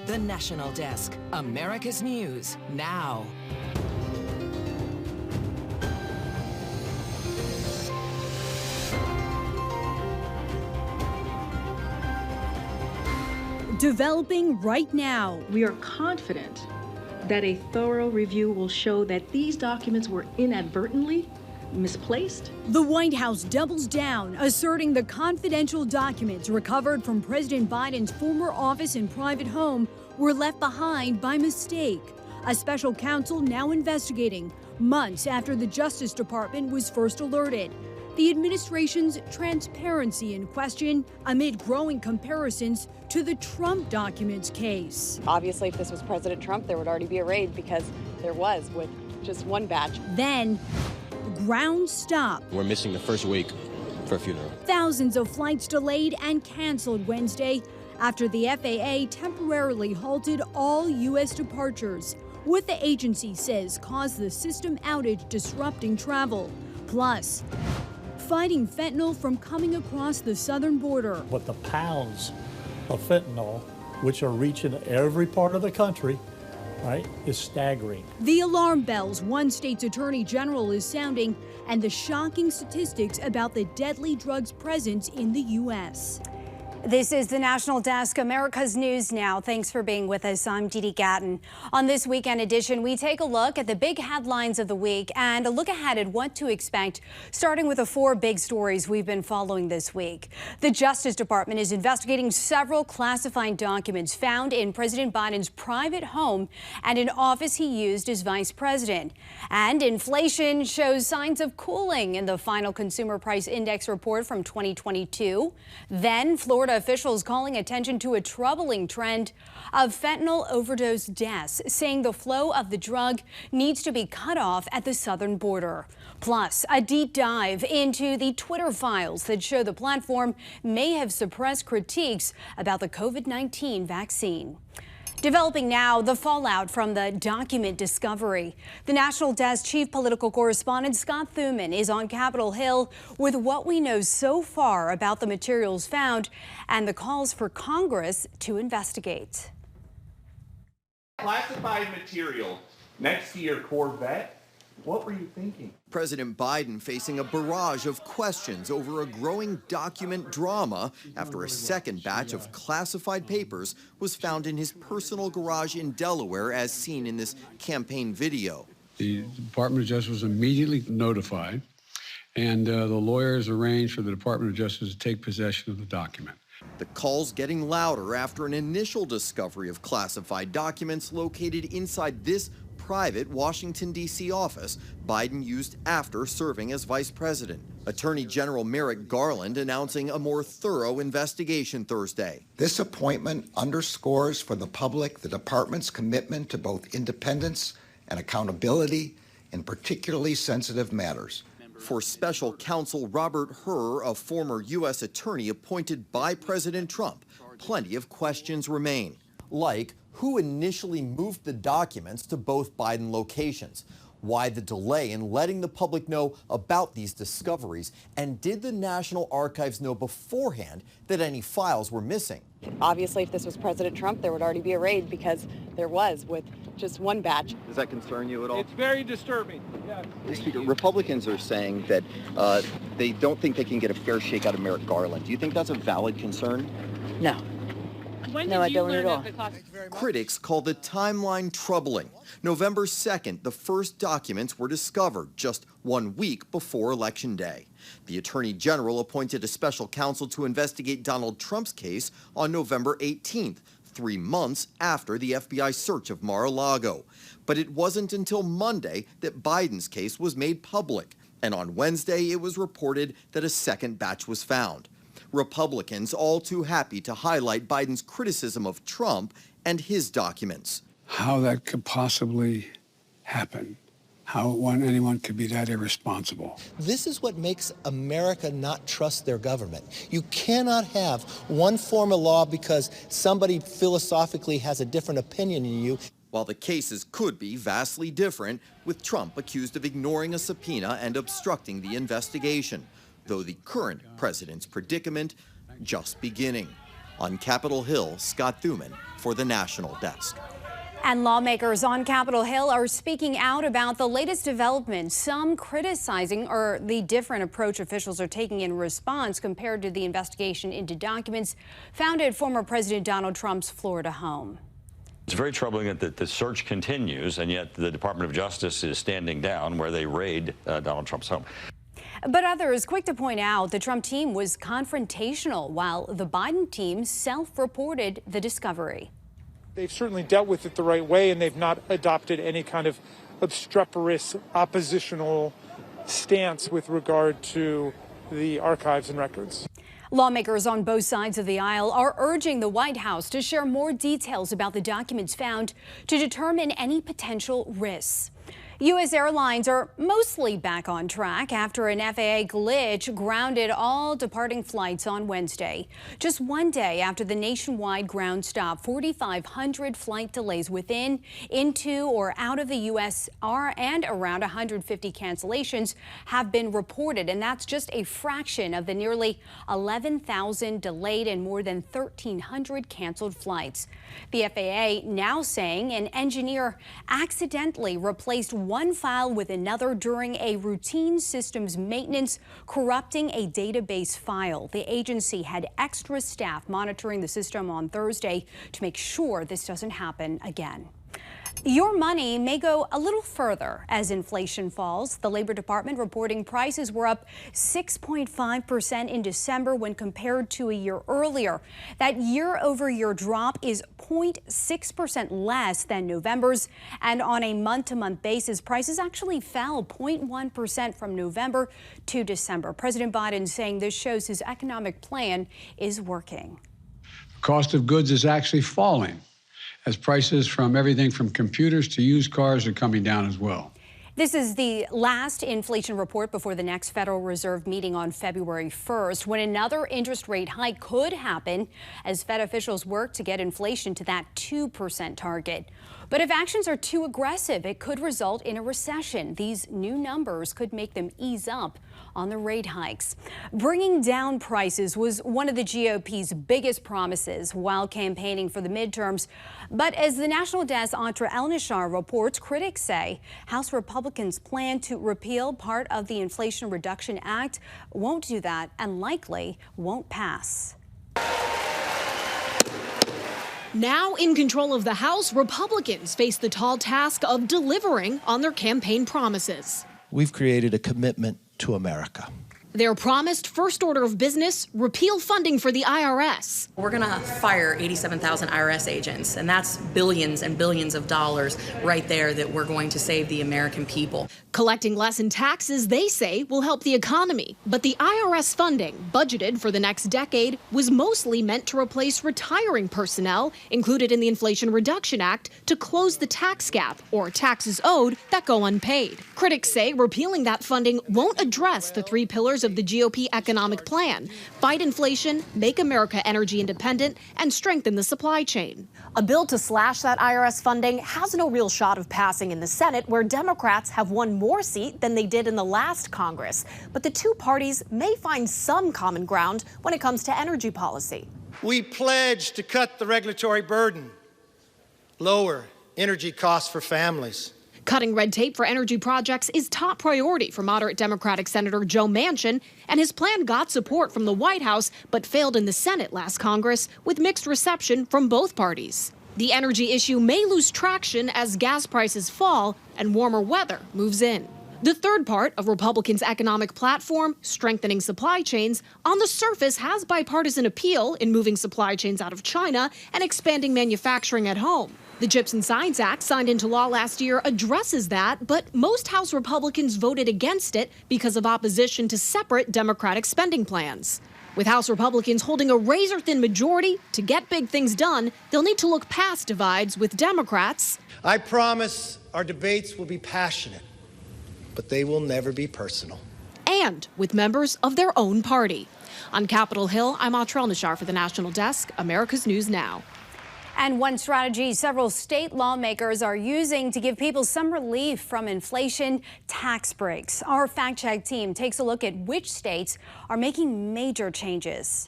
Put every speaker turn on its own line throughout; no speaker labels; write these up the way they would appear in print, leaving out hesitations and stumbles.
The National Desk, America's News, now.
Developing right now.
We are confident that a thorough review will show that these documents were inadvertently misplaced.
The White House doubles down, asserting the confidential documents recovered from President Biden's former office and private home were left behind by mistake. A special counsel now investigating, months after the Justice Department was first alerted. The administration's transparency in question amid growing comparisons to the Trump documents case.
Obviously, if this was President Trump, there would already be a raid because there was with just one batch.
Then, ground stop.
We're missing the first week for a funeral.
Thousands of flights delayed and canceled Wednesday after the FAA temporarily halted all U.S. departures. What the agency says caused the system outage disrupting travel. Plus, fighting fentanyl from coming across the southern border.
But the pounds of fentanyl, which are reaching every part of the country, right, is staggering.
The alarm bells one state's attorney general is sounding, and the shocking statistics about the deadly drugs presence in the U.S.
This is the National Desk, America's News Now. Thanks for being with us. I'm Dee Dee Gatton. On this weekend edition, we take a look at the big headlines of the week and a look ahead at what to expect, starting with the 4 big stories we've been following this week. The Justice Department is investigating several classified documents found in President Biden's private home and an office he used as vice president. And inflation shows signs of cooling in the final Consumer Price Index report from 2022. Then Florida officials calling attention to a troubling trend of fentanyl overdose deaths, saying the flow of the drug needs to be cut off at the southern border. Plus, a deep dive into the Twitter files that show the platform may have suppressed critiques about the COVID-19 vaccine. Developing now, the fallout from the document discovery. The National Desk chief political correspondent Scott Thuman is on Capitol Hill with what we know so far about the materials found and the calls for Congress to investigate.
Classified material next to your Corvette? What were you thinking?
President Biden facing a barrage of questions over a growing document drama after a second batch of classified papers was found in his personal garage in Delaware, as seen in this campaign video.
The Department of Justice was immediately notified, and the lawyers arranged for the Department of Justice to take possession of the document.
The calls getting louder after an initial discovery of classified documents located inside this private Washington, D.C. office Biden used after serving as vice president. Attorney General Merrick Garland announcing a more thorough investigation Thursday.
This appointment underscores for the public the department's commitment to both independence and accountability in particularly sensitive matters.
For special counsel Robert Hur, a former U.S. attorney appointed by President Trump, plenty of questions remain, like who initially moved the documents to both Biden locations, why the delay in letting the public know about these discoveries, and did the National Archives know beforehand that any files were missing?
Obviously, if this was President Trump, there would already be a raid because there was with just one batch.
Does that concern you at all?
It's very disturbing. Yeah.
Speaker, Republicans are saying that they don't think they can get a fair shake out of Merrick Garland. Do you think that's a valid concern?
No. No, I don't at all.
Critics call the timeline troubling. November 2nd, the first documents were discovered just 1 week before Election Day. The Attorney General appointed a special counsel to investigate Donald Trump's case on November 18th, 3 months after the FBI search of Mar-a-Lago. But it wasn't until Monday that Biden's case was made public. And on Wednesday, it was reported that a second batch was found. Republicans all too happy to highlight Biden's criticism of Trump and his documents.
How that could possibly happen, how anyone could be that irresponsible.
This is what makes America not trust their government. You cannot have one form of law because somebody philosophically has a different opinion than you.
While the cases could be vastly different, with Trump accused of ignoring a subpoena and obstructing the investigation, though the current president's predicament just beginning. On Capitol Hill, Scott Thuman for the National Desk.
And lawmakers on Capitol Hill are speaking out about the latest developments, some criticizing the different approach officials are taking in response compared to the investigation into documents found at former President Donald Trump's Florida home.
It's very troubling that the search continues, and yet the Department of Justice is standing down where they raid Donald Trump's home.
But others quick to point out the Trump team was confrontational while the Biden team self-reported the discovery.
They've certainly dealt with it the right way, and they've not adopted any kind of obstreperous oppositional stance with regard to the archives and records.
Lawmakers on both sides of the aisle are urging the White House to share more details about the documents found to determine any potential risks. U.S. airlines are mostly back on track after an FAA glitch grounded all departing flights on Wednesday. Just one day after the nationwide ground stop, 4,500 flight delays within, into, or out of the U.S. and around 150 cancellations have been reported, and that's just a fraction of the nearly 11,000 delayed and more than 1,300 canceled flights. The FAA now saying an engineer accidentally replaced one file with another during a routine systems maintenance, corrupting a database file. The agency had extra staff monitoring the system on Thursday to make sure this doesn't happen again. Your money may go a little further as inflation falls. The Labor Department reporting prices were up 6.5% in December when compared to a year earlier. That year-over-year drop is 0.6% less than November's, and on a month-to-month basis, prices actually fell 0.1% from November to December. President Biden saying this shows his economic plan is working.
The cost of goods is actually falling, as prices from everything from computers to used cars are coming down as well.
This is the last inflation report before the next Federal Reserve meeting on February 1st, when another interest rate hike could happen as Fed officials work to get inflation to that 2% target. But if actions are too aggressive, it could result in a recession. These new numbers could make them ease up on the rate hikes. Bringing down prices was one of the GOP's biggest promises while campaigning for the midterms. But as the National Desk Atra El-Nashar reports, critics say House Republicans plan to repeal part of the Inflation Reduction Act, won't do that, and likely won't pass.
Now in control of the House, Republicans face the tall task of delivering on their campaign promises.
We've created a commitment to America.
Their promised first order of business, repeal funding for the IRS.
We're going to fire 87,000 IRS agents, and that's billions and billions of dollars right there that we're going to save the American people.
Collecting less in taxes, they say, will help the economy. But the IRS funding, budgeted for the next decade, was mostly meant to replace retiring personnel included in the Inflation Reduction Act to close the tax gap, or taxes owed that go unpaid. Critics say repealing that funding won't address the three pillars of the GOP economic plan: fight inflation, make America energy independent, and strengthen the supply chain.
A bill to slash that IRS funding has no real shot of passing in the Senate, where Democrats have one more seat than they did in the last Congress. But the two parties may find some common ground when it comes to energy policy.
We pledge to cut the regulatory burden, lower energy costs for families.
Cutting red tape for energy projects is top priority for moderate Democratic Senator Joe Manchin, and his plan got support from the White House but failed in the Senate last Congress with mixed reception from both parties. The energy issue may lose traction as gas prices fall and warmer weather moves in. The third part of Republicans' economic platform, strengthening supply chains, on the surface has bipartisan appeal in moving supply chains out of China and expanding manufacturing at home. The CHIPS and Science Act, signed into law last year, addresses that, but most House Republicans voted against it because of opposition to separate Democratic spending plans. With House Republicans holding a razor-thin majority to get big things done, they'll need to look past divides with Democrats.
I promise our debates will be passionate, but they will never be personal.
And with members of their own party. On Capitol Hill, I'm Atra El-Nashar for the National Desk, America's News Now.
And one strategy several state lawmakers are using to give people some relief from inflation: tax breaks. Our fact-check team takes a look at which states are making major changes.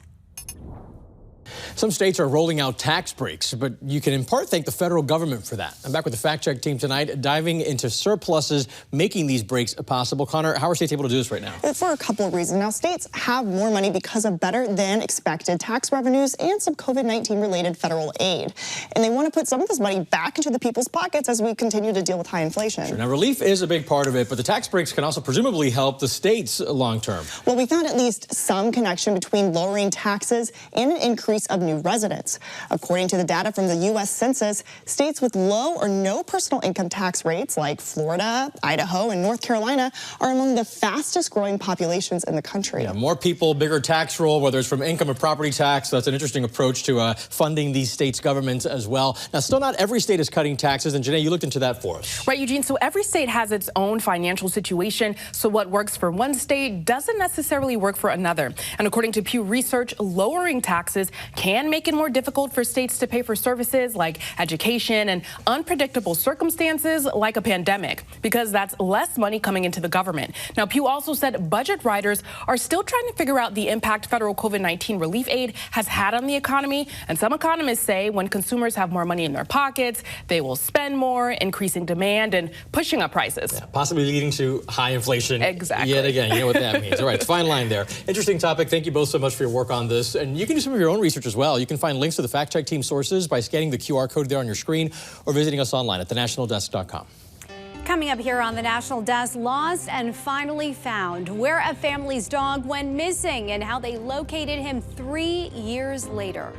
Some states are rolling out tax breaks, but you can in part thank the federal government for that. I'm back with the Fact Check team tonight, diving into surpluses making these breaks possible. Connor, how are states able to do this right now?
For a couple of reasons. Now, states have more money because of better than expected tax revenues and some COVID-19 related federal aid. And they want to put some of this money back into the people's pockets as we continue to deal with high inflation.
Sure. Now, relief is a big part of it, but the tax breaks can also presumably help the states long term.
Well, we found at least some connection between lowering taxes and an increase of new residents. According to the data from the U.S. Census, states with low or no personal income tax rates like Florida, Idaho, and North Carolina are among the fastest growing populations in the country.
Yeah, more people, bigger tax roll, whether it's from income or property tax. That's an interesting approach to funding these states' governments as well. Now, still not every state is cutting taxes, and Janae, you looked into that for us.
Right, Eugene. So every state has its own financial situation. So what works for one state doesn't necessarily work for another. And according to Pew Research, lowering taxes can make it more difficult for states to pay for services like education and unpredictable circumstances like a pandemic, because that's less money coming into the government. Now, Pew also said budget writers are still trying to figure out the impact federal COVID-19 relief aid has had on the economy. And some economists say when consumers have more money in their pockets, they will spend more, increasing demand and pushing up prices.
Yeah, possibly leading to high inflation.
Exactly.
Yet again, you know what that means. All right, it's a fine line there. Interesting topic. Thank you both so much for your work on this. And you can do some of your own research as well. You can find links to the Fact Check team sources by scanning the QR code there on your screen or visiting us online at thenationaldesk.com.
Coming up here on the National Desk, lost and finally found. Where a family's dog went missing and how they located him 3 years later.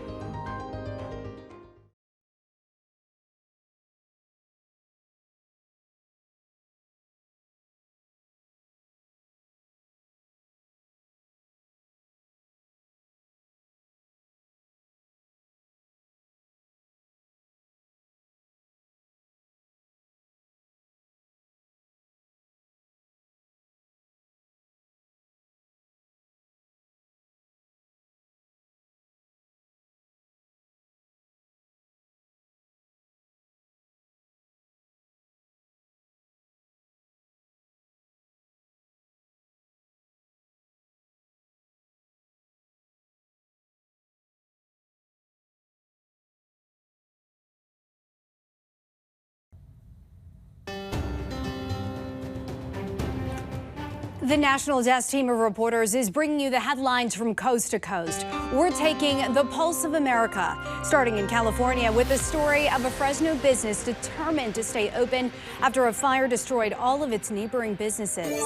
The National Desk team of reporters is bringing you the headlines from coast to coast. We're taking the pulse of America, starting in California with the story of a Fresno business determined to stay open after a fire destroyed all of its neighboring businesses.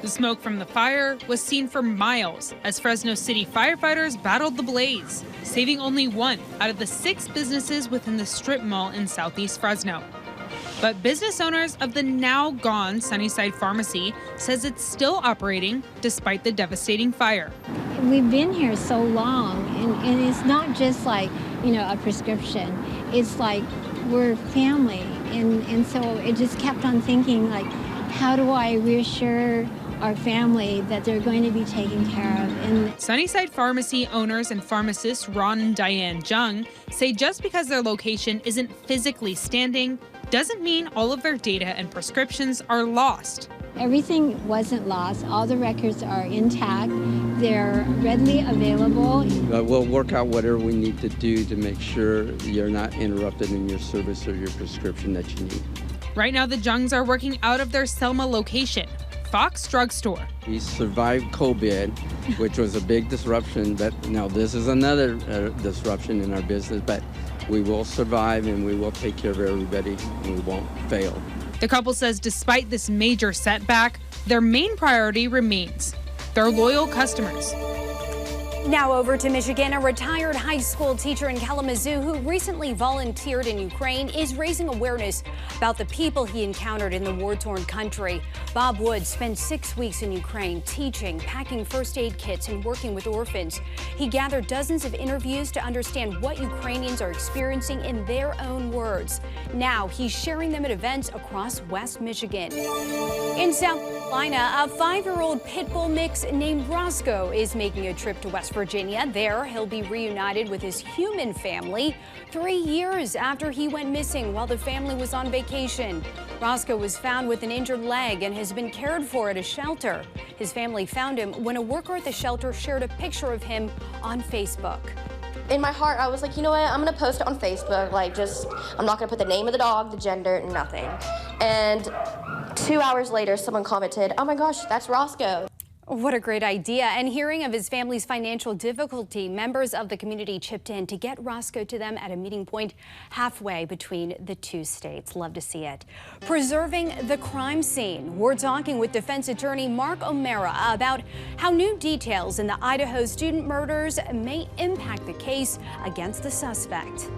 The smoke from the fire was seen for miles as Fresno City firefighters battled the blaze, saving only one out of the 6 businesses within the strip mall in southeast Fresno. But business owners of the now gone Sunnyside Pharmacy says it's still operating despite the devastating fire.
We've been here so long, and it's not just like, a prescription. It's like we're family, and so it just kept on thinking, like, how do I reassure our family that they're going to be taken care of? And
Sunnyside Pharmacy owners and pharmacists Ron and Diane Jung say just because their location isn't physically standing doesn't mean all of their data and prescriptions are lost.
Everything wasn't lost. All the records are intact. They're readily available.
We'll work out whatever we need to do to make sure you're not interrupted in your service or your prescription that you need.
Right now, the Jungs are working out of their Selma location, Fox Drugstore.
We survived COVID, which was a big disruption, but now this is another disruption in our business, but we will survive and we will take care of everybody and we won't fail.
The couple says despite this major setback, their main priority remains their loyal customers.
Now over to Michigan. A retired high school teacher in Kalamazoo who recently volunteered in Ukraine is raising awareness about the people he encountered in the war-torn country. Bob Wood spent 6 weeks in Ukraine teaching, packing first aid kits, and working with orphans. He gathered dozens of interviews to understand what Ukrainians are experiencing in their own words. Now he's sharing them at events across West Michigan. In South Carolina, a 5-year-old pit bull mix named Roscoe is making a trip to West Virginia. There, he'll be reunited with his human family 3 years after he went missing while the family was on vacation. Roscoe was found with an injured leg and has been cared for at a shelter. His family found him when a worker at the shelter shared a picture of him on Facebook.
In my heart, I was like, you know what, I'm gonna post it on Facebook, I'm not gonna put the name of the dog, the gender, nothing. And 2 hours later, someone commented, oh my gosh, that's Roscoe.
What a great idea. And hearing of his family's financial difficulty, members of the community chipped in to get Roscoe to them at a meeting point halfway between the two states. Love to see it. Preserving the crime scene. We're talking with defense attorney Mark O'Mara about how new details in the Idaho student murders may impact the case against the suspect.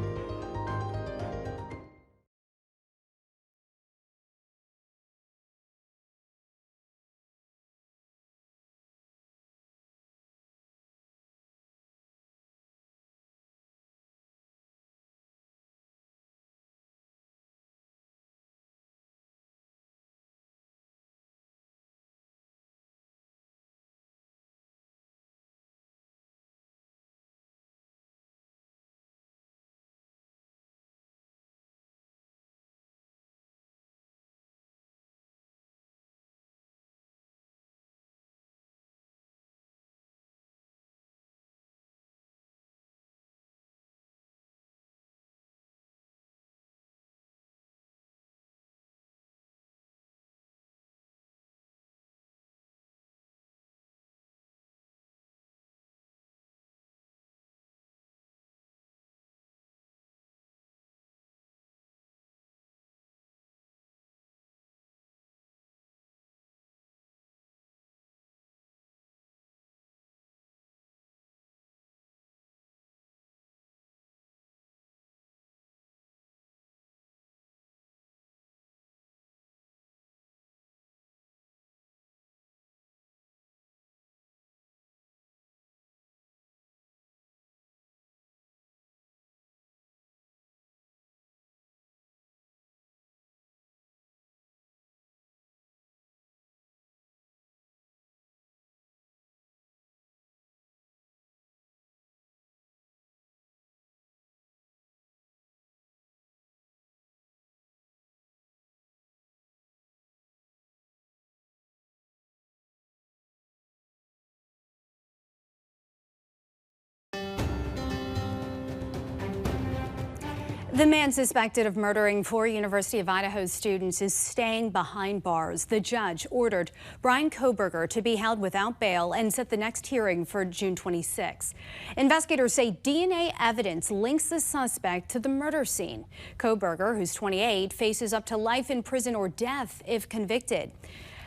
The man suspected of murdering 4 University of Idaho students is staying behind bars. The judge ordered Brian Kohberger to be held without bail and set the next hearing for June 26. Investigators say DNA evidence links the suspect to the murder scene. Kohberger, who's 28, faces up to life in prison or death if convicted.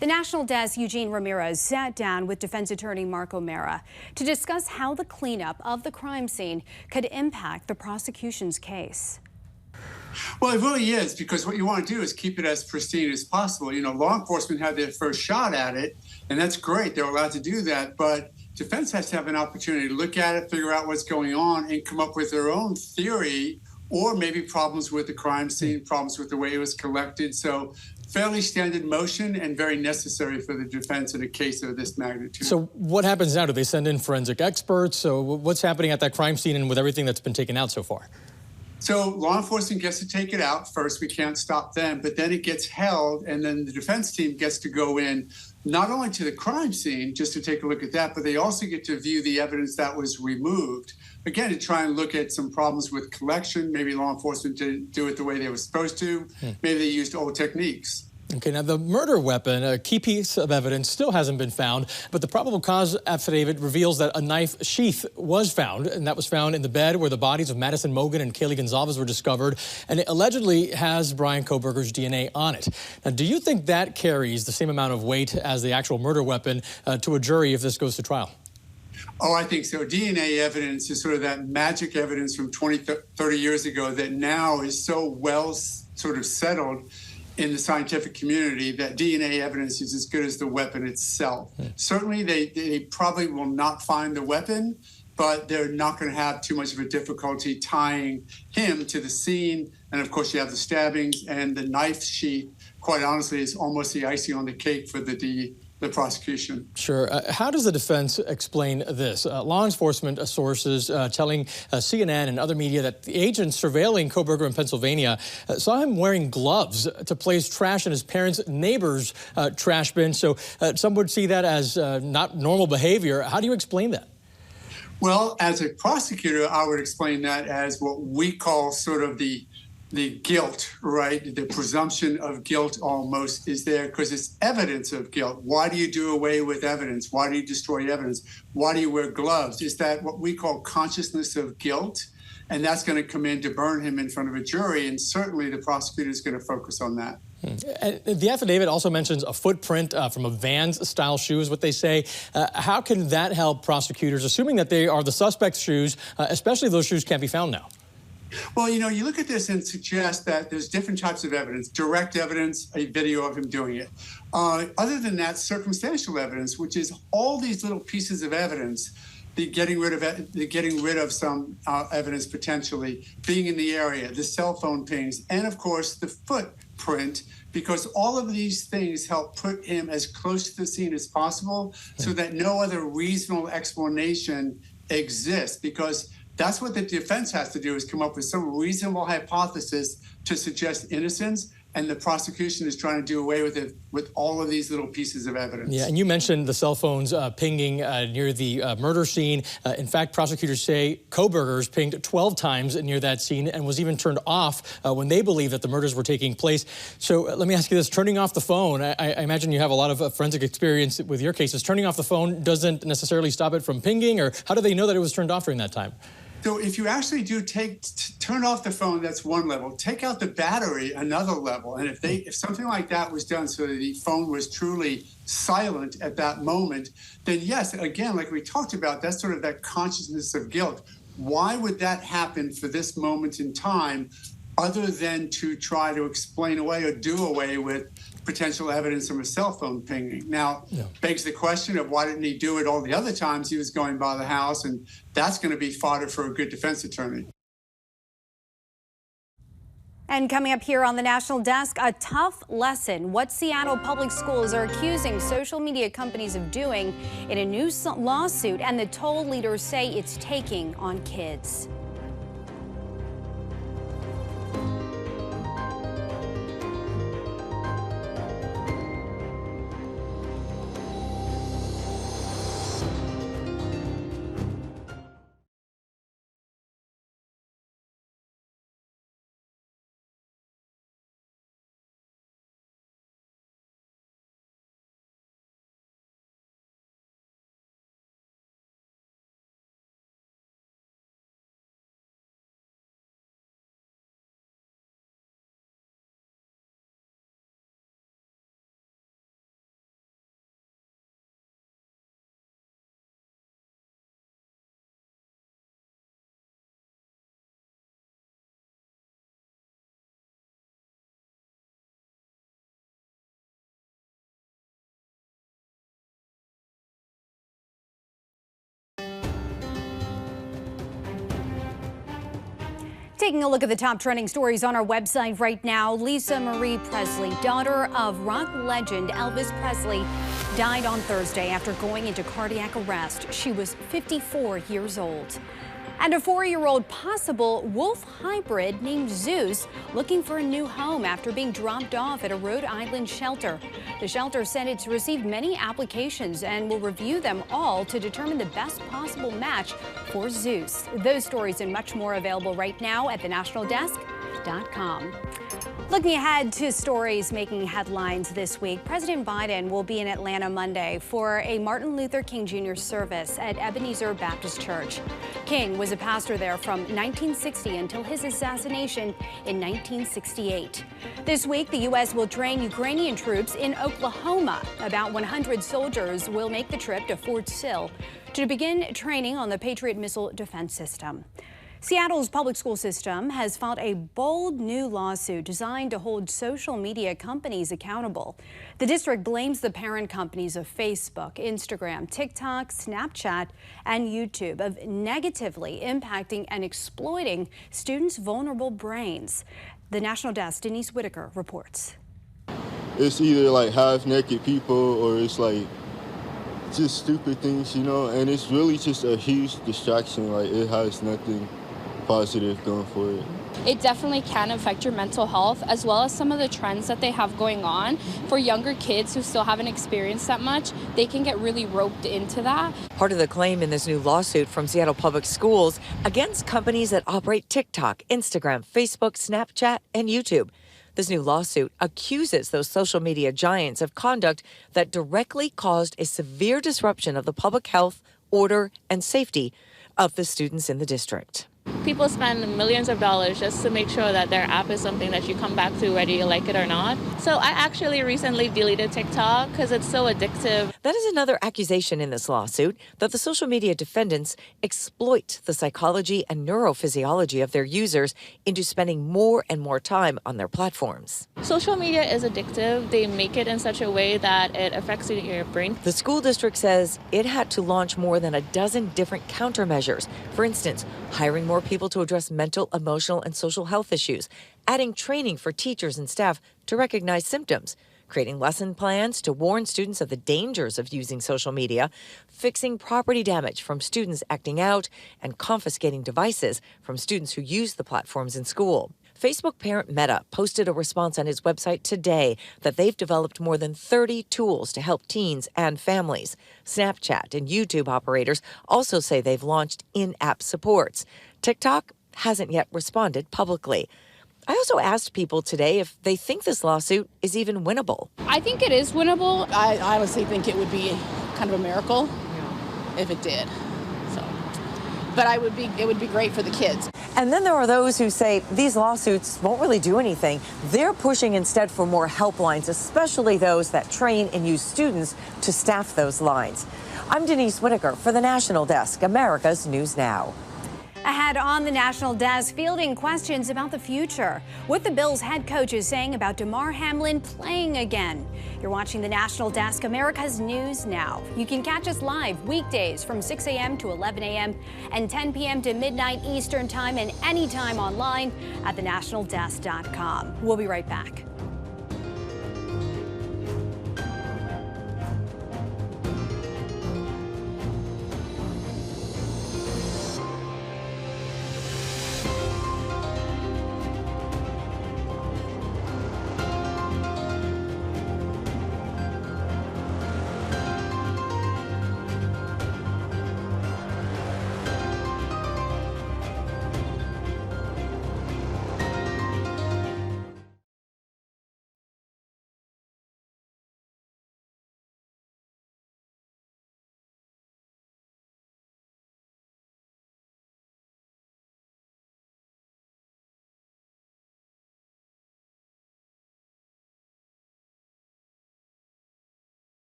The National Desk Eugene Ramirez sat down with defense attorney Mark O'Mara to discuss how the cleanup of the crime scene could impact the prosecution's case.
Well, it really is, because what you want to do is keep it as pristine as possible. You know, law enforcement had their first shot at it, and that's great. They're allowed to do that. But defense has to have an opportunity to look at it, figure out what's going on, and come up with their own theory, or maybe problems with the crime scene, problems with the way it was collected. So fairly standard motion and very necessary for the defense in a case of this magnitude.
So what happens now? Do they send in forensic experts? So what's happening at that crime scene and with everything that's been taken out so far?
So law enforcement gets to take it out first. We can't stop them, but then it gets held, and then the defense team gets to go in not only to the crime scene just to take a look at that, but they also get to view the evidence that was removed. Again, to try and look at some problems with collection. Maybe law enforcement didn't do it the way they were supposed to. Maybe they used old techniques.
Okay, now the murder weapon, a key piece of evidence, still hasn't been found, but the probable cause affidavit reveals that a knife sheath was found, and that was found in the bed where the bodies of Madison Mogan and Kaylee Gonzalez were discovered, and it allegedly has Brian Kohberger's DNA on it. Now, do you think that carries the same amount of weight as the actual murder weapon to a jury if this goes to trial?
Oh, I think so. DNA evidence is sort of that magic evidence from 20, 30 years ago that now is so well sort of settled in the scientific community that DNA evidence is as good as the weapon itself. Certainly, they probably will not find the weapon, but they're not going to have too much of a difficulty tying him to the scene. And of course, you have the stabbings, and the knife sheath, quite honestly, is almost the icing on the cake for the the prosecution.
Sure. How does the defense explain this? Law enforcement sources telling CNN and other media that the agents surveilling Kohberger in Pennsylvania saw him wearing gloves to place trash in his parents' neighbor's trash bin. So some would see that as not normal behavior. How do you explain that?
Well, as a prosecutor, I would explain that as what we call sort of the guilt, right? The presumption of guilt almost is there because it's evidence of guilt. Why do you do away with evidence? Why do you destroy evidence? Why do you wear gloves? Is that what we call consciousness of guilt? And that's going to come in to burn him in front of a jury. And certainly the prosecutor is going to focus on that.
The affidavit also mentions a footprint from a Vans-style shoe is what they say. How can that help prosecutors, assuming that they are the suspect's shoes, especially if those shoes can't be found now?
Well, you know, you look at this and suggest that there's different types of evidence, direct evidence, a video of him doing it. Other than that, circumstantial evidence, which is all these little pieces of evidence, the getting rid of some evidence potentially, being in the area, the cell phone pings, and of course the footprint, because all of these things help put him as close to the scene as possible so that no other reasonable explanation exists, because that's what the defense has to do, is come up with some reasonable hypothesis to suggest innocence, and the prosecution is trying to do away with it with all of these little pieces of evidence.
Yeah, and you mentioned the cell phones pinging near the murder scene. In fact, prosecutors say Kohberger's pinged 12 times near that scene and was even turned off when they believed that the murders were taking place. So let me ask you this, turning off the phone, I imagine you have a lot of forensic experience with your cases. Turning off the phone doesn't necessarily stop it from pinging, or how do they know that it was turned off during that time?
So if you actually do turn off the phone, that's one level. Take out the battery, another level. And if something like that was done so that the phone was truly silent at that moment, then yes, again, like we talked about, that's sort of that consciousness of guilt. Why would that happen for this moment in time, other than to try to explain away or do away with potential evidence from a cell phone pinging? Now, begs the question of why didn't he do it all the other times he was going by the house? And that's going to be fodder for a good defense attorney.
And coming up here on the National Desk, a tough lesson. What Seattle public schools are accusing social media companies of doing in a new lawsuit, and the toll leaders say it's taking on kids. Taking a look at the top trending stories on our website right now, Lisa Marie Presley, daughter of rock legend Elvis Presley, died on Thursday after going into cardiac arrest. She was 54 years old. And a 4-year-old possible wolf hybrid named Zeus looking for a new home after being dropped off at a Rhode Island shelter. The shelter said it's received many applications and will review them all to determine the best possible match for Zeus. Those stories and much more available right now at thenationaldesk.com. Looking ahead to stories making headlines this week, President Biden will be in Atlanta Monday for a Martin Luther King Jr. service at Ebenezer Baptist Church. King was a pastor there from 1960 until his assassination in 1968. This week, the U.S. will train Ukrainian troops in Oklahoma. About 100 soldiers will make the trip to Fort Sill to begin training on the Patriot missile defense system. Seattle's public school system has filed a bold new lawsuit designed to hold social media companies accountable. The district blames the parent companies of Facebook, Instagram, TikTok, Snapchat, and YouTube of negatively impacting and exploiting students' vulnerable brains. The National Desk, Denise Whitaker, reports.
it's either like half-naked people or it's like just stupid things, you know, and it's really just a huge distraction. Like, it has nothing positive going for it.
It definitely can affect your mental health, as well as some of the trends that they have going on. For younger kids who still haven't experienced that much, they can get really roped into that.
Part of the claim in this new lawsuit from Seattle Public Schools against companies that operate TikTok, Instagram, Facebook, Snapchat, and YouTube. This new lawsuit accuses those social media giants of conduct that directly caused a severe disruption of the public health, order, and safety of the students in the district.
People spend millions of dollars just to make sure that their app is something that you come back to whether you like it or not. So I actually recently deleted TikTok because it's so addictive.
That is another accusation in this lawsuit, that the social media defendants exploit the psychology and neurophysiology of their users into spending more and more time on their platforms.
Social media is addictive. They make it in such a way that it affects your brain.
The school district says it had to launch more than a dozen different countermeasures. For instance, hiring more people to address mental, emotional, and social health issues, adding training for teachers and staff to recognize symptoms, creating lesson plans to warn students of the dangers of using social media, fixing property damage from students acting out, and confiscating devices from students who use the platforms in school. Facebook parent Meta posted a response on its website today that they've developed more than 30 tools to help teens and families. Snapchat and YouTube operators also say they've launched in-app supports. TikTok hasn't yet responded publicly. I also asked people today if they think this lawsuit is even winnable.
I think it is winnable. I honestly think it would be kind of a miracle if it did. But it would be great for the kids.
And then there are those who say these lawsuits won't really do anything. They're pushing instead for more helplines, especially those that train and use students to staff those lines. I'm Denise Whitaker for the National Desk, America's News Now.
Ahead on the National Desk, fielding questions about the future. What the Bills head coach is saying about DeMar Hamlin playing again. You're watching the National Desk, America's News Now. You can catch us live weekdays from 6 a.m. to 11 a.m. and 10 p.m. to midnight Eastern Time and anytime online at thenationaldesk.com. We'll be right back.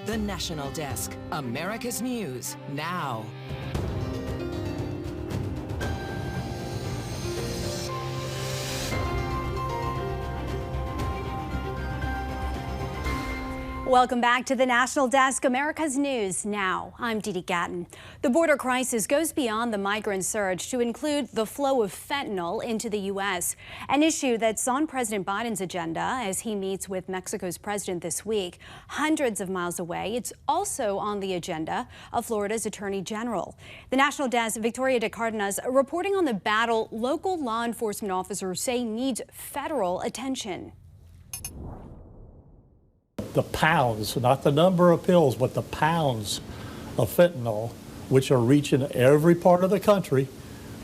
The National Desk, America's News Now.
Welcome back to the National Desk, America's News Now. I'm Dee Dee Gatton. The border crisis goes beyond the migrant surge to include the flow of fentanyl into the U.S., an issue that's on President Biden's agenda as he meets with Mexico's president this week. Hundreds of miles away, it's also on the agenda of Florida's Attorney General. The National Desk, Victoria de Cardenas, reporting on the battle local law enforcement officers say needs federal attention.
The pounds, not the number of pills, but the pounds of fentanyl, which are reaching every part of the country,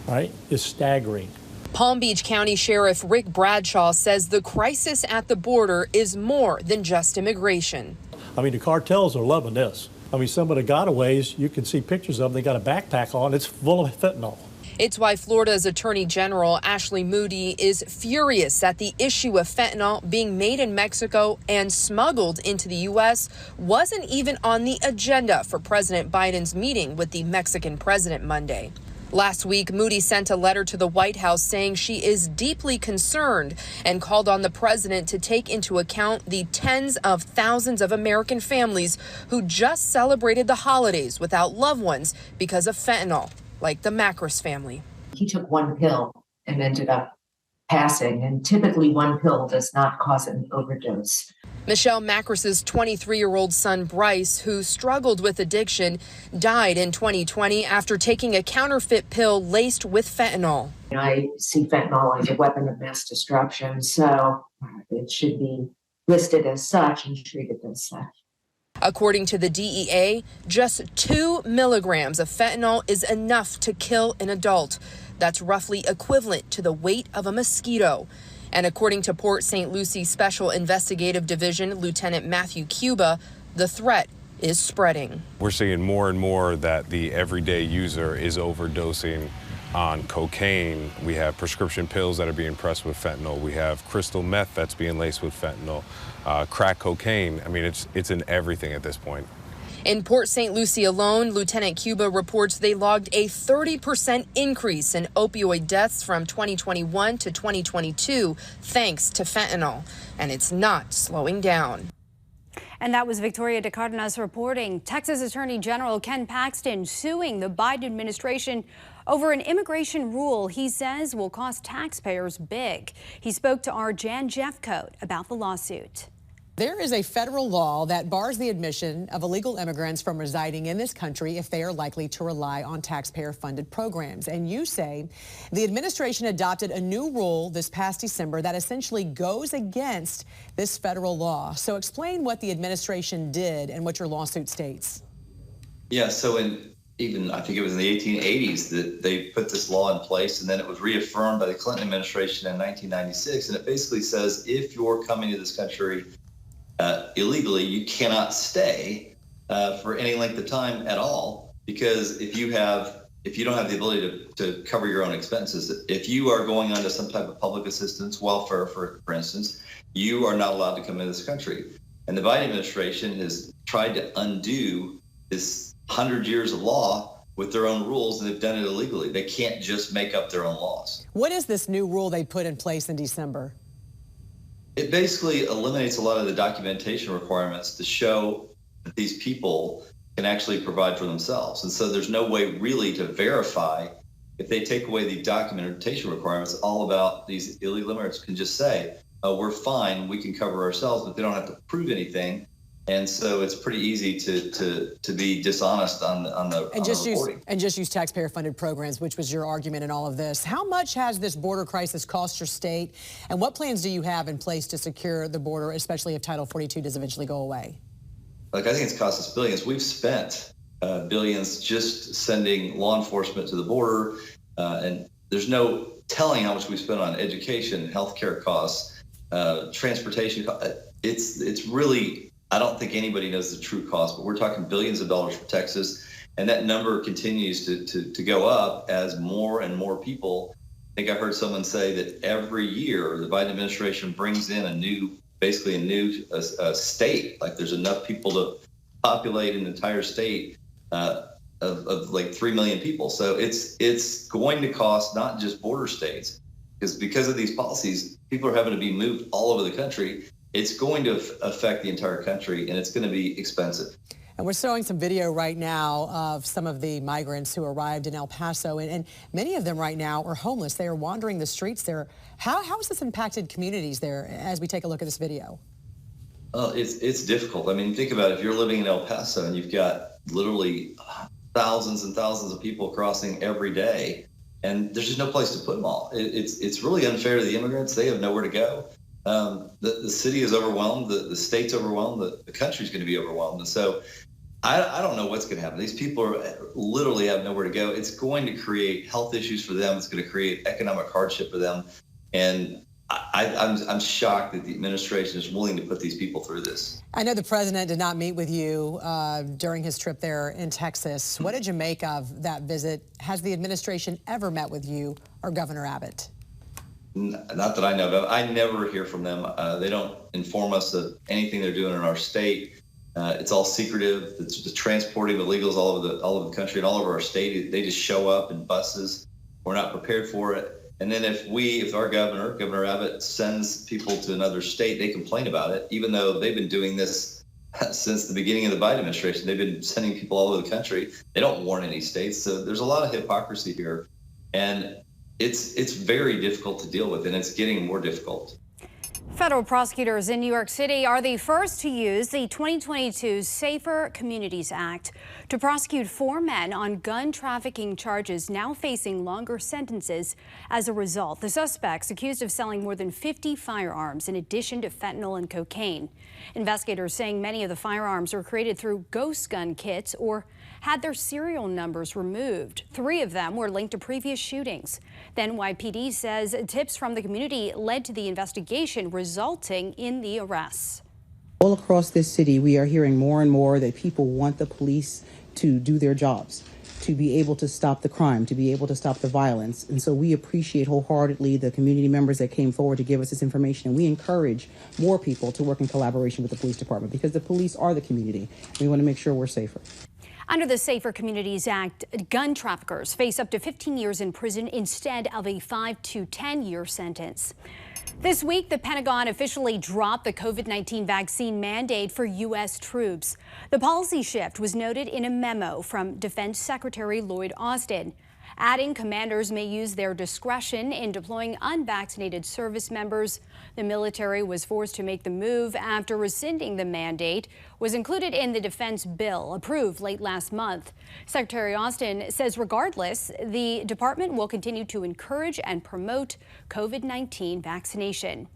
right, is staggering.
Palm Beach County Sheriff Rick Bradshaw says the crisis at the border is more than just immigration.
I mean, the cartels are loving this. I mean, some of the gotaways, you can see pictures of them, they got a backpack on, it's full of fentanyl.
It's why Florida's Attorney General Ashley Moody is furious at the issue of fentanyl being made in Mexico and smuggled into the U.S. wasn't even on the agenda for President Biden's meeting with the Mexican president Monday. Last week, Moody sent a letter to the White House saying she is deeply concerned and called on the president to take into account the tens of thousands of American families who just celebrated the holidays without loved ones because of fentanyl, like the Macris family.
He took one pill and ended up passing, and typically one pill does not cause an overdose.
Michelle Macris's 23-year-old son, Bryce, who struggled with addiction, died in 2020 after taking a counterfeit pill laced with fentanyl.
I see fentanyl as a weapon of mass destruction, so it should be listed as such and treated as such.
According to the DEA, just 2 milligrams of fentanyl is enough to kill an adult. That's roughly equivalent to the weight of a mosquito. And according to Port St. Lucie Special Investigative Division Lieutenant Matthew Cuba, the threat is spreading.
We're seeing more and more that the everyday user is overdosing on cocaine. We have prescription pills that are being pressed with fentanyl. We have crystal meth that's being laced with fentanyl, crack cocaine. I mean, it's in everything at this point.
In Port St. Lucie alone, Lieutenant Cuba reports they logged a 30% increase in opioid deaths from 2021 to 2022, thanks to fentanyl. And it's not slowing down.
And that was Victoria de Cardenas reporting. Texas Attorney General Ken Paxton suing the Biden administration over an immigration rule he says will cost taxpayers big. He spoke to our Jan Jeffcoat about the lawsuit.
There is a federal law that bars the admission of illegal immigrants from residing in this country if they are likely to rely on taxpayer-funded programs. And you say the administration adopted a new rule this past December that essentially goes against this federal law. So explain what the administration did and what your lawsuit states.
Yeah, so I think it was in the 1880s that they put this law in place, and then it was reaffirmed by the Clinton administration in 1996. And it basically says if you're coming to this country illegally, you cannot stay for any length of time at all, because if you don't have the ability to cover your own expenses, if you are going under some type of public assistance, welfare, for instance, you are not allowed to come into this country. And the Biden administration has tried to undo this 100 years of law with their own rules, and they've done it illegally. They can't just make up their own laws.
What is this new rule they put in place in December?
It basically eliminates a lot of the documentation requirements to show that these people can actually provide for themselves. And so there's no way really to verify. If they take away the documentation requirements, all about these illegal immigrants can just say, oh, we're fine, we can cover ourselves, but they don't have to prove anything. And so it's pretty easy to be dishonest on the reporting.
And just use taxpayer-funded programs, which was your argument in all of this. How much has this border crisis cost your state, and what plans do you have in place to secure the border, especially if Title 42 does eventually go away?
Like, I think it's cost us billions. We've spent billions just sending law enforcement to the border, and there's no telling how much we spent on education, healthcare costs, transportation. It's really, I don't think anybody knows the true cost, but we're talking billions of dollars for Texas. And that number continues to go up as more and more people. I think I heard someone say that every year the Biden administration brings in basically a new state. Like, there's enough people to populate an entire state of like 3 million people. So it's going to cost not just border states, because of these policies, people are having to be moved all over the country. It's going to affect the entire country, and it's going to be expensive.
And we're showing some video right now of some of the migrants who arrived in El Paso, and many of them right now are homeless. They are wandering the streets there. How has this impacted communities there as we take a look at this video?
It's difficult. I mean, think about it. If you're living in El Paso and you've got literally thousands and thousands of people crossing every day, and there's just no place to put them all. It's really unfair to the immigrants. They have nowhere to go. The city is overwhelmed, the state's overwhelmed, the country's going to be overwhelmed. And so I don't know what's going to happen. These people literally have nowhere to go. It's going to create health issues for them. It's going to create economic hardship for them. And I'm shocked that the administration is willing to put these people through this.
I know the president did not meet with you during his trip there in Texas. What did you make of that visit? Has the administration ever met with you or Governor Abbott?
Not that I know of. I never hear from them. They don't inform us of anything they're doing in our state. It's all secretive. It's the transporting illegals all over the country and all over our state. They just show up in buses. We're not prepared for it. And then if our Governor Abbott, sends people to another state, they complain about it, even though they've been doing this since the beginning of the Biden administration. They've been sending people all over the country. They don't warn any states. So there's a lot of hypocrisy here. And it's very difficult to deal with, and it's getting more difficult.
Federal prosecutors in New York City are the first to use the 2022 Safer Communities Act to prosecute 4 men on gun trafficking charges, now facing longer sentences as a result. The suspects accused of selling more than 50 firearms in addition to fentanyl and cocaine. Investigators saying many of the firearms were created through ghost gun kits or had their serial numbers removed. 3 of them were linked to previous shootings. The NYPD says tips from the community led to the investigation, resulting in the arrests.
All across this city, we are hearing more and more that people want the police to do their jobs, to be able to stop the crime, to be able to stop the violence. And so we appreciate wholeheartedly the community members that came forward to give us this information. And we encourage more people to work in collaboration with the police department, because the police are the community. We want to make sure we're safer.
Under the Safer Communities Act, gun traffickers face up to 15 years in prison instead of a 5 to 10-year sentence. This week, the Pentagon officially dropped the COVID-19 vaccine mandate for U.S. troops. The policy shift was noted in a memo from Defense Secretary Lloyd Austin, adding commanders may use their discretion in deploying unvaccinated service members. The military was forced to make the move after rescinding the mandate was included in the defense bill approved late last month. Secretary Austin says regardless, the department will continue to encourage and promote COVID-19 vaccination.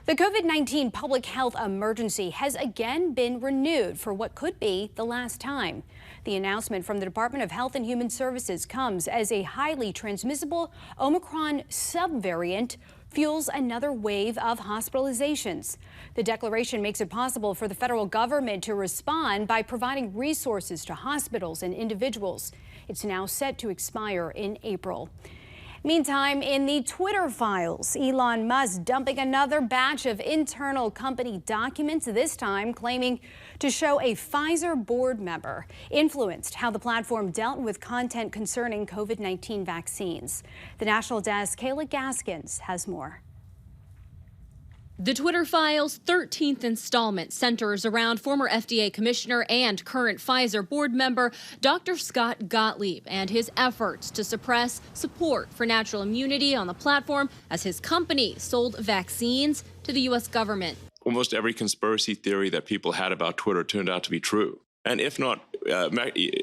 The COVID-19 public health emergency has again been renewed for what could be the last time. The announcement from the Department of Health and Human Services comes as a highly transmissible Omicron subvariant fuels another wave of hospitalizations. The declaration makes it possible for the federal government to respond by providing resources to hospitals and individuals. It's now set to expire in April. Meantime, in the Twitter files, Elon Musk dumping another batch of internal company documents, this time claiming to show a Pfizer board member influenced how the platform dealt with content concerning COVID-19 vaccines. The National Desk, Kayla Gaskins, has more.
The Twitter Files' 13th installment centers around former FDA commissioner and current Pfizer board member Dr. Scott Gottlieb and his efforts to suppress support for natural immunity on the platform as his company sold vaccines to the U.S. government.
Almost every conspiracy theory that people had about Twitter turned out to be true, and if not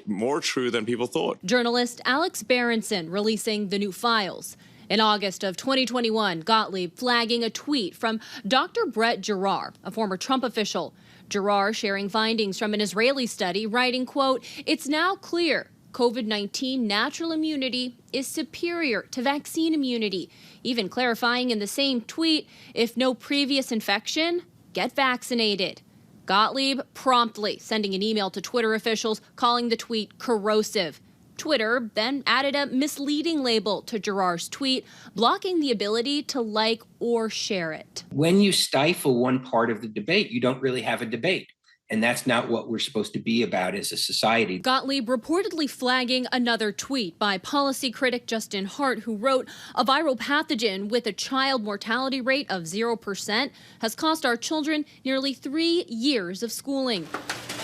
more true than people thought.
Journalist Alex Berenson releasing the new files. In August of 2021, Gottlieb flagging a tweet from Dr. Brett Giroir, a former Trump official. Giroir sharing findings from an Israeli study, writing, quote, "It's now clear COVID-19 natural immunity is superior to vaccine immunity," even clarifying in the same tweet, if no previous infection, get vaccinated. Gottlieb promptly sending an email to Twitter officials calling the tweet corrosive. Twitter then added a misleading label to Giroir's tweet, blocking the ability to like or share it.
When you stifle one part of the debate, you don't really have a debate. And that's not what we're supposed to be about as a society.
Gottlieb reportedly flagging another tweet by policy critic Justin Hart, who wrote, "A viral pathogen with a child mortality rate of 0% has cost our children nearly 3 years of schooling."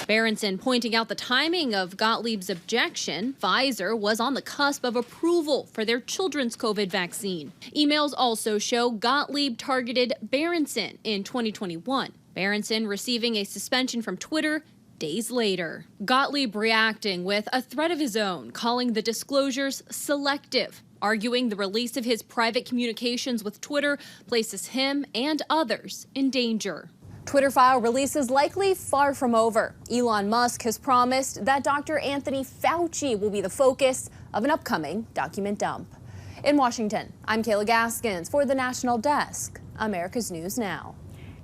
Berenson pointing out the timing of Gottlieb's objection. Pfizer was on the cusp of approval for their children's COVID vaccine. Emails also show Gottlieb targeted Berenson in 2021. Berenson receiving a suspension from Twitter days later. Gottlieb reacting with a threat of his own, calling the disclosures selective, arguing the release of his private communications with Twitter places him and others in danger.
Twitter file release is likely far from over. Elon Musk has promised that Dr. Anthony Fauci will be the focus of an upcoming document dump. In Washington, I'm Kayla Gaskins for the National Desk.
America's News Now.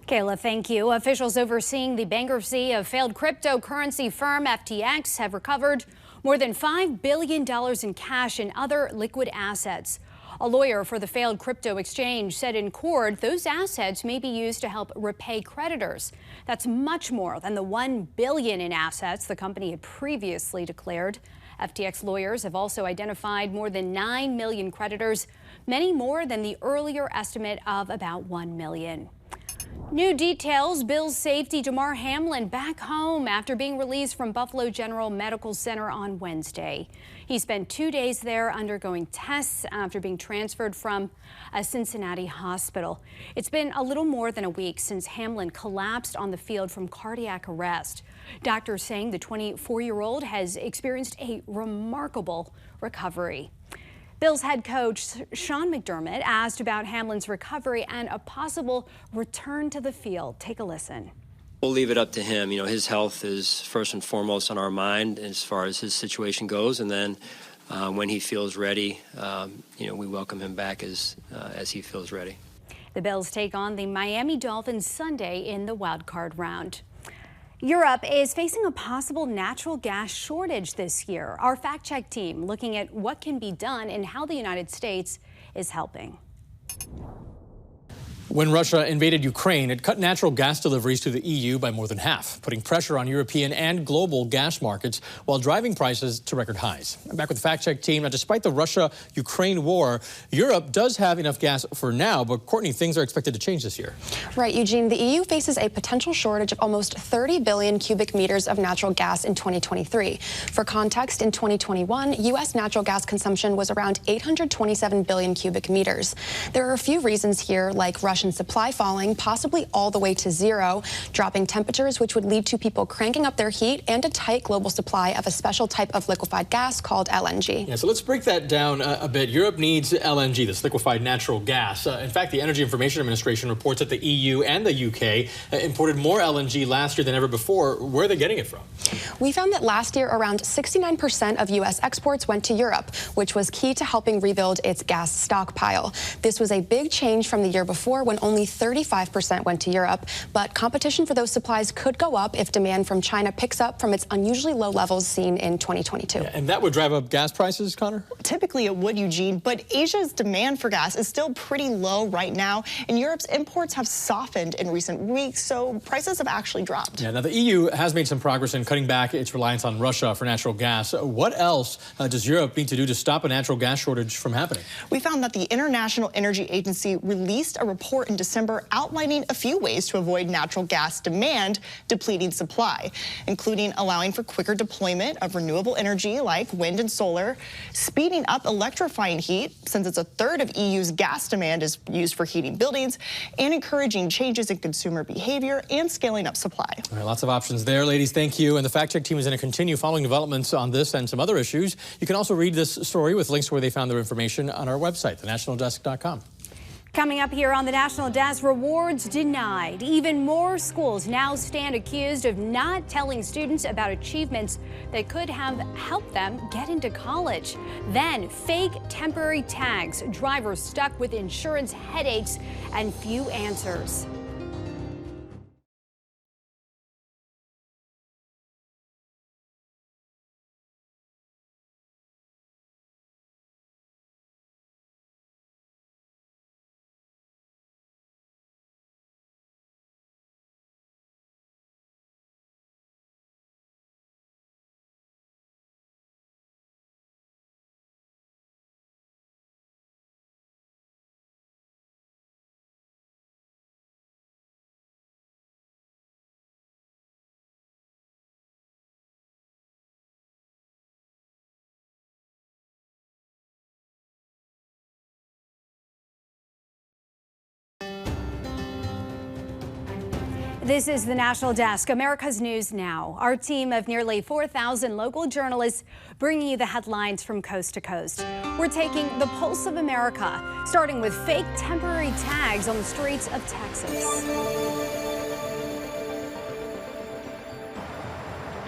Kayla, thank you. Officials overseeing the bankruptcy of failed cryptocurrency firm FTX have recovered more than $5 billion in cash and other liquid assets. A lawyer for the failed crypto exchange said in court those assets may be used to help repay creditors. That's much more than the $1 billion in assets the company had previously declared. FTX lawyers have also identified more than 9 million creditors, many more than the earlier estimate of about 1 million. New details. Bills safety Damar Hamlin back home after being released from Buffalo General Medical Center on Wednesday. He spent 2 days there undergoing tests after being transferred from a Cincinnati hospital. It's been a little more than a week since Hamlin collapsed on the field from cardiac arrest. Doctors saying the 24-year-old has experienced a remarkable recovery. Bills head coach Sean McDermott asked about Hamlin's recovery and a possible return to the field. Take a listen.
We'll leave it up to him. You know, his health is first and foremost on our mind as far as his situation goes. And then when he feels ready, we welcome him back as he feels ready.
The Bills take on the Miami Dolphins Sunday in the wild card round. Europe is facing a possible natural gas shortage this year. Our fact-check team looking at what can be done and how the United States is helping.
When Russia invaded Ukraine, it cut natural gas deliveries to the EU by more than half, putting pressure on European and global gas markets while driving prices to record highs. I'm back with the Fact Check team. Now, despite the Russia-Ukraine war, Europe does have enough gas for now, but Courtney, things are expected to change this year.
Right, Eugene. The EU faces a potential shortage of almost 30 billion cubic meters of natural gas in 2023. For context, in 2021, U.S. natural gas consumption was around 827 billion cubic meters. There are a few reasons here, like Russian supply falling, possibly all the way to zero, dropping temperatures, which would lead to people cranking up their heat, and a tight global supply of a special type of liquefied gas called LNG.
Yeah, so let's break that down a bit. Europe needs LNG, this liquefied natural gas. In fact, the Energy Information Administration reports that the EU and the UK imported more LNG last year than ever before. Where are they getting it from?
We found that last year, around 69% of U.S. exports went to Europe, which was key to helping rebuild its gas stockpile. This was a big change from the year before, when only 35% went to Europe, but competition for those supplies could go up if demand from China picks up from its unusually low levels seen in 2022.
Yeah, and that would drive up gas prices, Connor?
Typically it would, Eugene, but Asia's demand for gas is still pretty low right now, and Europe's imports have softened in recent weeks, so prices have actually dropped.
Yeah, now the EU has made some progress in cutting back its reliance on Russia for natural gas. What else does Europe need to do to stop a natural gas shortage from happening?
We found that the International Energy Agency released a report in December outlining a few ways to avoid natural gas demand depleting supply, including allowing for quicker deployment of renewable energy like wind and solar, speeding up electrifying heat, since it's a third of EU's gas demand is used for heating buildings, and encouraging changes in consumer behavior and scaling up supply.
All right, lots of options there, ladies. Thank you. And the Fact Check team is going to continue following developments on this and some other issues. You can also read this story with links to where they found their information on our website, thenationaldesk.com.
Coming up here on the National Desk, rewards denied. Even more schools now stand accused of not telling students about achievements that could have helped them get into college. Then fake temporary tags, drivers stuck with insurance headaches, and few answers. This is the National Desk, America's News Now. Our team of nearly 4,000 local journalists bringing you the headlines from coast to coast. We're taking the pulse of America, starting with fake temporary tags on the streets of Texas.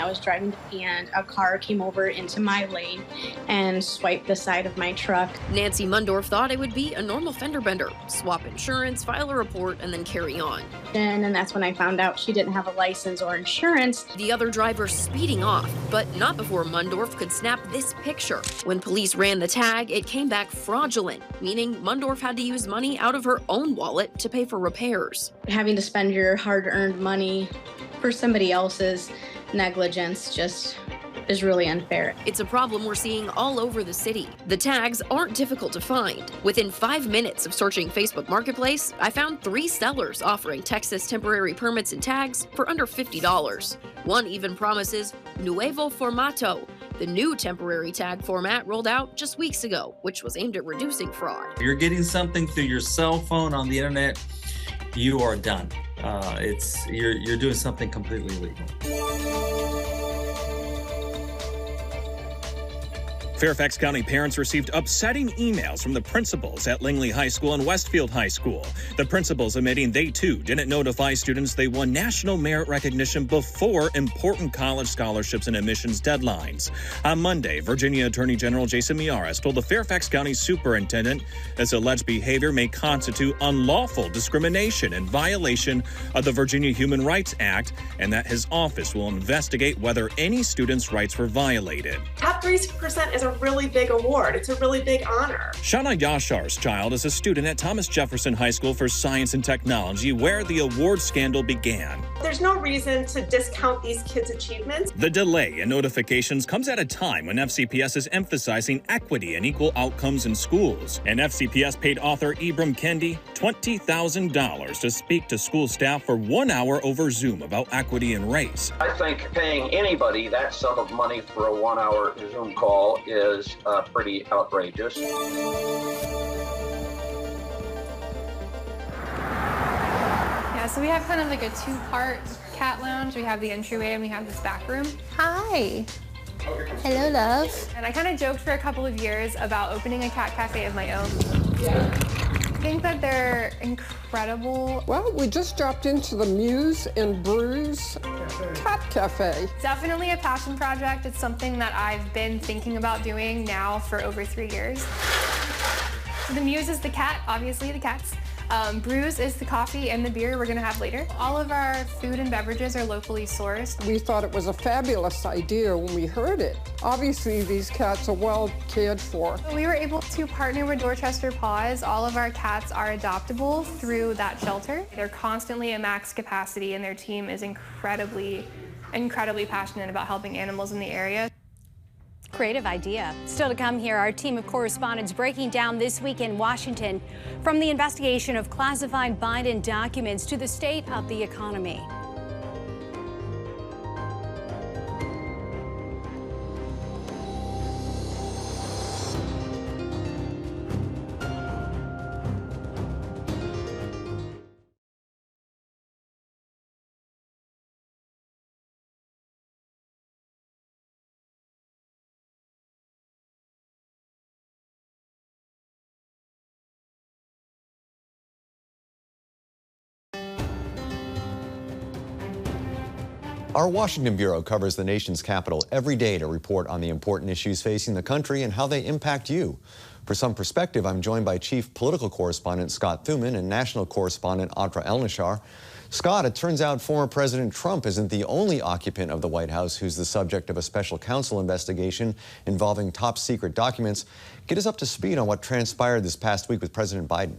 I was driving and a car came over into my lane and swiped the side of my truck.
Nancy Mundorf thought it would be a normal fender bender. Swap insurance, file a report, and then carry on.
And that's when I found out she didn't have a license or insurance.
The other driver speeding off, but not before Mundorf could snap this picture. When police ran the tag, it came back fraudulent, meaning Mundorf had to use money out of her own wallet to pay for repairs.
Having to spend your hard-earned money for somebody else's negligence just is really unfair.
It's a problem we're seeing all over the city. The tags aren't difficult to find. Within 5 minutes of searching Facebook Marketplace, I found 3 sellers offering Texas temporary permits and tags for under $50. One even promises Nuevo Formato, the new temporary tag format rolled out just weeks ago, which was aimed at reducing fraud.
If you're getting something through your cell phone on the internet, you are done. You're doing something completely illegal.
Fairfax County parents received upsetting emails from the principals at Langley High School and Westfield High School. The principals admitting they too didn't notify students they won national merit recognition before important college scholarships and admissions deadlines. On Monday, Virginia Attorney General Jason Miyares told the Fairfax County superintendent this alleged behavior may constitute unlawful discrimination and violation of the Virginia Human Rights Act, and that his office will investigate whether any students' rights were violated.
Top 3% is a really big award. It's a really big honor.
Shauna Yashar's child is a student at Thomas Jefferson High School for Science and Technology, where the award scandal began.
There's no reason to discount these kids' achievements.
The delay in notifications comes at a time when FCPS is emphasizing equity and equal outcomes in schools. And FCPS paid author Ibram Kendi $20,000 to speak to school staff for 1 hour over Zoom about equity and race.
I think paying anybody that sum of money for a 1 hour Zoom call is pretty outrageous.
Yeah, so we have kind of like a two-part cat lounge. We have the entryway and we have this back room. Hi. Hello, love. And I kind of joked for a couple of years about opening a cat cafe of my own. I think that they're incredible.
Well, we just dropped into the Muse and Brews Cat Cafe.
Definitely a passion project. It's something that I've been thinking about doing now for over 3 years. The Muse is the cat, obviously the cats. Brews is the coffee and the beer we're gonna have later. All of our food and beverages are locally sourced.
We thought it was a fabulous idea when we heard it. Obviously, these cats are well cared for.
We were able to partner with Dorchester Paws. All of our cats are adoptable through that shelter. They're constantly at max capacity and their team is incredibly passionate about helping animals in the area.
Creative idea. Still to come here, our team of correspondents breaking down this week in Washington, from the investigation of classified Biden documents to the state of the economy.
Our Washington Bureau covers the nation's capital every day to report on the important issues facing the country and how they impact you. For some perspective, I'm joined by Chief Political Correspondent Scott Thuman and National Correspondent Audra Elnishar. Scott, it turns out former President Trump isn't the only occupant of the White House who's the subject of a special counsel investigation involving top secret documents. Get us up to speed on what transpired this past week with President Biden.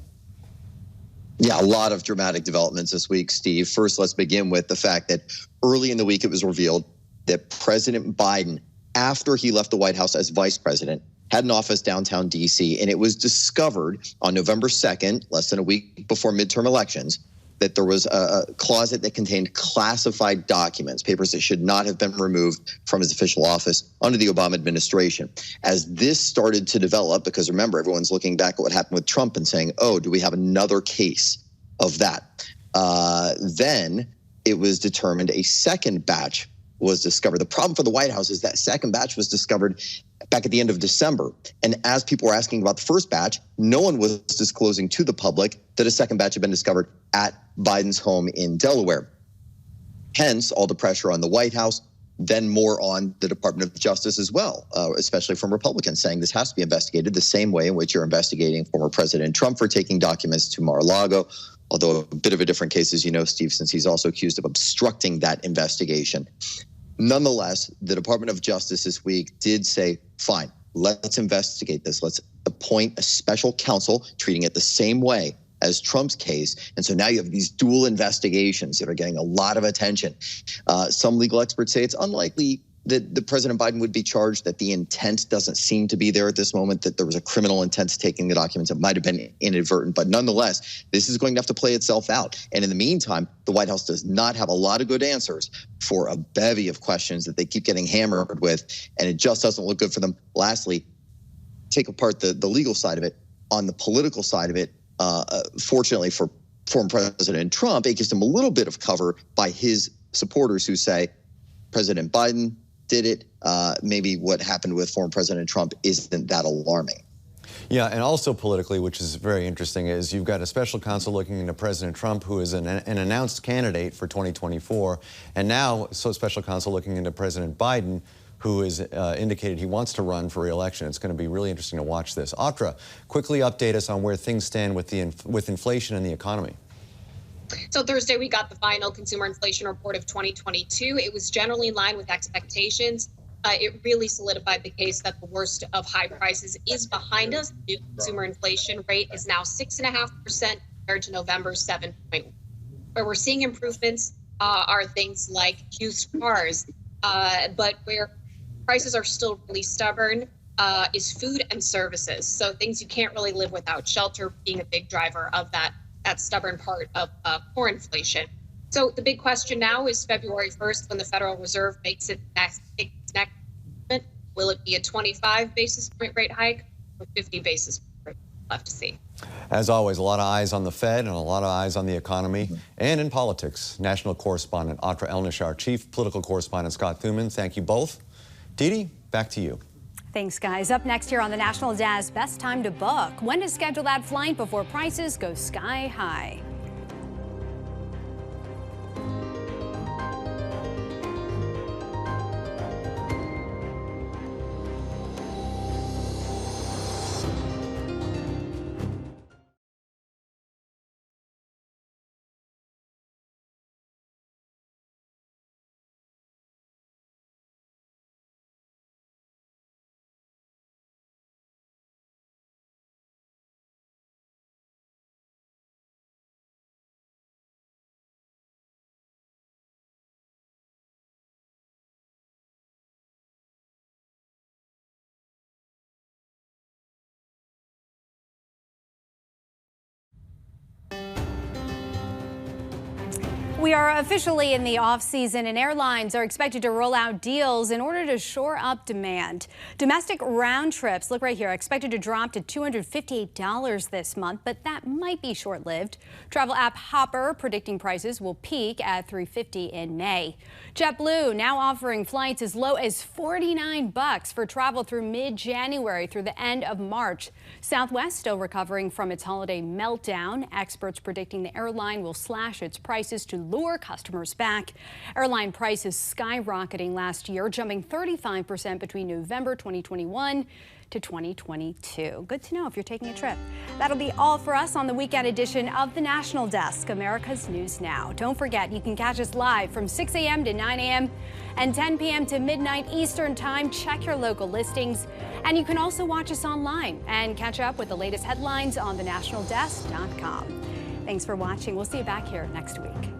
Yeah, a lot of dramatic developments this week, Steve. First, let's begin with the fact that early in the week it was revealed that President Biden, after he left the White House as vice president, had an office downtown D.C., and it was discovered on November 2nd, less than a week before midterm elections, that there was a closet that contained classified documents, papers that should not have been removed from his official office under the Obama administration. As this started to develop, because remember, everyone's looking back at what happened with Trump and saying, oh, do we have another case of that? Then it was determined a second batch was discovered. The problem for the White House is that second batch was discovered back at the end of December. And as people were asking about the first batch, no one was disclosing to the public that a second batch had been discovered at Biden's home in Delaware. Hence, all the pressure on the White House, then more on the Department of Justice as well, especially from Republicans saying this has to be investigated the same way in which you're investigating former President Trump for taking documents to Mar-a-Lago, although a bit of a different case, as you know, Steve, since he's also accused of obstructing that investigation. Nonetheless, the Department of Justice this week did say, fine, let's investigate this. Let's appoint a special counsel treating it the same way as Trump's case. And so now you have these dual investigations that are getting a lot of attention. Some legal experts say it's unlikely that the President Biden would be charged, that the intent doesn't seem to be there at this moment, that there was a criminal intent to taking the documents. It might have been inadvertent, but nonetheless, this is going to have to play itself out. And in the meantime, the White House does not have a lot of good answers for a bevy of questions that they keep getting hammered with, and it just doesn't look good for them. Lastly, take apart the legal side of it. On the political side of it, fortunately for former President Trump, it gives him a little bit of cover by his supporters who say President Biden did it. Maybe what happened with former President Trump isn't that alarming.
Yeah, and also politically, which is very interesting, is you've got a special counsel looking into President Trump, who is an announced candidate for 2024, and now special counsel looking into President Biden, who has indicated he wants to run for re-election. It's going to be really interesting to watch this. Audra, quickly update us on where things stand with inflation and the economy.
So Thursday, we got the final consumer inflation report of 2022. It was generally in line with expectations. It really solidified the case that the worst of high prices is behind us. The new consumer inflation rate is now 6.5% compared to November's 7.1%. Where we're seeing improvements are things like used cars, but where prices are still really stubborn is food and services. So things you can't really live without, shelter being a big driver of that stubborn part of core inflation. So the big question now is February 1st, when the Federal Reserve makes its next movement. Will it be a 25 basis point rate hike or 50 basis point rate? We'll have to see.
As always, a lot of eyes on the Fed and a lot of eyes on the economy and in politics. National correspondent Audra Elnishar, chief political correspondent Scott Thuman, thank you both. Didi, back to you.
Thanks, guys. Up next here on the National Desk, best time to book. When to schedule that flight before prices go sky high. We are officially in the off-season, and airlines are expected to roll out deals in order to shore up demand. Domestic round trips, look right here, expected to drop to $258 this month, but that might be short-lived. Travel app Hopper predicting prices will peak at $350 in May. JetBlue now offering flights as low as $49 for travel through mid-January through the end of March. Southwest still recovering from its holiday meltdown. Experts predicting the airline will slash its prices to lure customers back. Airline prices skyrocketing last year, jumping 35% between November 2021 to 2022. Good to know if you're taking a trip. That'll be all for us on the weekend edition of the National Desk, America's News Now. Don't forget, you can catch us live from 6 a.m. to 9 a.m. and 10 p.m. to midnight Eastern Time. Check your local listings. And you can also watch us online and catch up with the latest headlines on thenationaldesk.com. Thanks for watching. We'll see you back here next week.